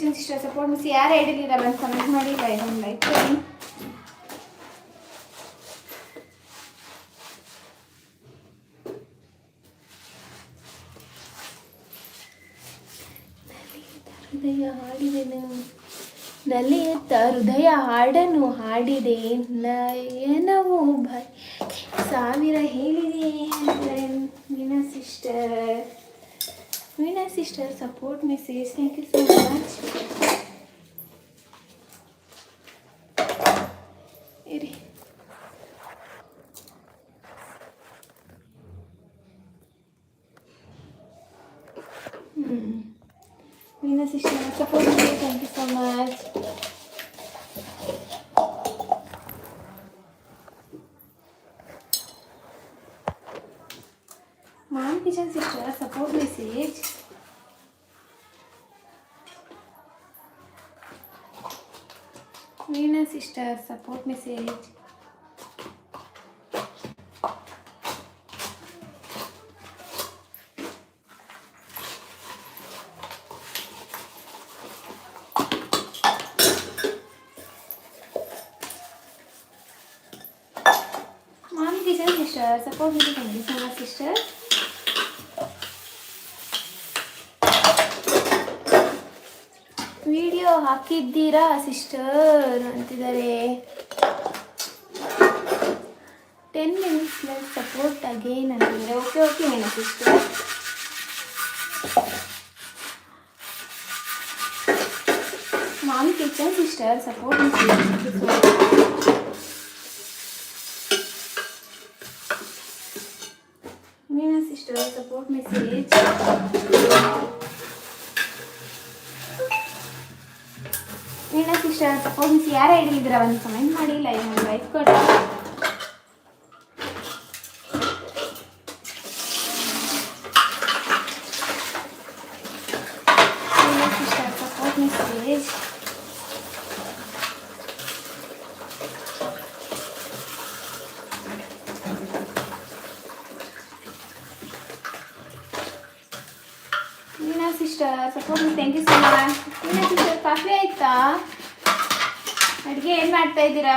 Kitchen sister support miss ಯಾರು ಹೇಳಿದ್ದೀರಾ ಬಂದು comment ಮಾಡಿ ಒಂದು ಲೈಕ್ ಕೊಡಿ. ನಲಿಯುತ್ತ ಹೃದಯ ಹಾಡನ್ನು ಹಾಡಿದೆ ನಯನವು ಭಯ ಸಾವಿರ ಹೇಳಿದೆ Veena sister support message thank you so much. ಇರಿ Veena sister support message thank you so much. Mom Kitchen Sister support message. Veena Sister support message. Mom Kitchen Sister support message. Thank you so much, sister. Video ಹಾಕಿದ್ದೀರಾ sister ಅಂತಿದ್ದಾರೆ. 10 minutes like support again ಅಂತಿದ್ದಾರೆ. Okay ಮೇನ sister. Ma'am kitchen sister support Meena sister support message. Veena sister support miss ಯಾರು ಹೇಳಿದ್ದೀರಾ ಒಂದು comment ಮಾಡಿ like ಕೊಡಿ. Veena sister support message. Veena sister support miss thank you so much. Veena sister coffee ಆಯ್ತಾ? ಅಡುಗೆ ಏನು ಮಾಡ್ತಾ ಇದ್ದೀರಾ?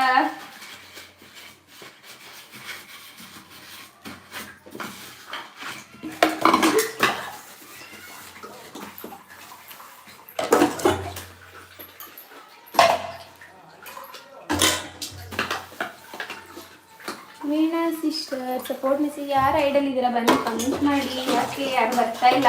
ವೀಣಾ ಸಿಸ್ಟರ್ ಸಪೋರ್ಟ್ ಮೆಸೇಜ್ ಯಾರು ಐಡಲ್ ಇದ್ದೀರಾ ಬಂದು ಕಮೆಂಟ್ ಮಾಡಿ. ಯಾಕೆ ಯಾರು ಬರ್ತಾ ಇಲ್ಲ?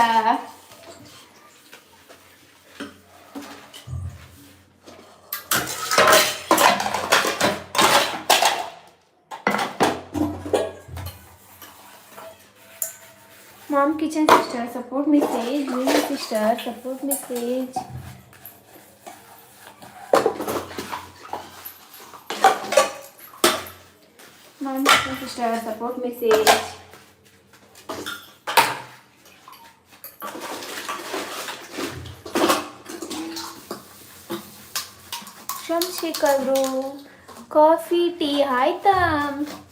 Mom Kitchen Sister support message. Veena Sister support message. Mom Kitchen Sister support message. Chandrashekhar ಅವರು ಕಾಫಿ ಟೀ ಆಯ್ತಾ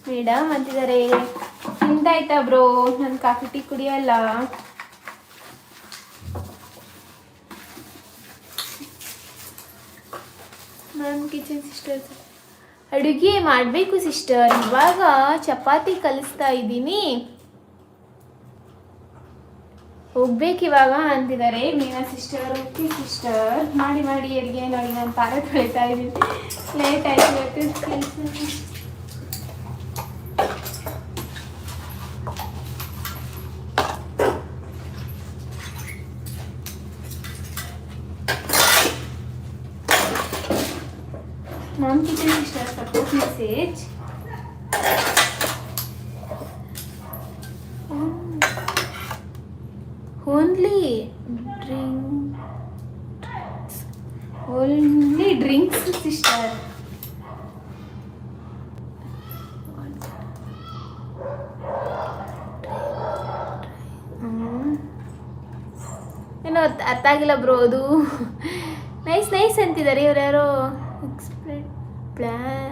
ಮೇಡಮ್ ಅಂತಿದ್ದಾರೆ. ನಿಮ್ದಾಯ್ತಾ ಬ್ರೋ? ನಾನು ಕಾಫಿ ಟೀ ಕುಡಿಯಲ್ಲ. ಮ್ಯಾಮ್ ಕಿಚನ್ ಸಿಸ್ಟರ್ ಅಡುಗೆ ಮಾಡಬೇಕು ಸಿಸ್ಟರ್. ಇವಾಗ ಚಪಾತಿ ಕಲಿಸ್ತಾ ಇದ್ದೀನಿ, ಹೋಗ್ಬೇಕಿವಾಗ ಅಂತಿದ್ದಾರೆ ಮೀನಾ ಸಿಸ್ಟರ್. ಓಕೆ ಸಿಸ್ಟರ್ ಮಾಡಿ ಅಡುಗೆ. ನೋಡಿ ನಾನು ಪಾತ್ರೆ ತೊಳಿತಾ ಇದ್ದೀನಿ, ಲೇಟ್ ಆಯ್ತು ಕೆಲಸ. Mom Kitchen Sister support message. Only drinks sister. ಏನೋ ಅರ್ಥ ಆಗಿಲ್ಲ ಬ್ರೋ. ಅದು ನೈಸ್ ಅಂತಿದ್ದಾರೆ ಇವ್ರು ಯಾರೋ. Expect plan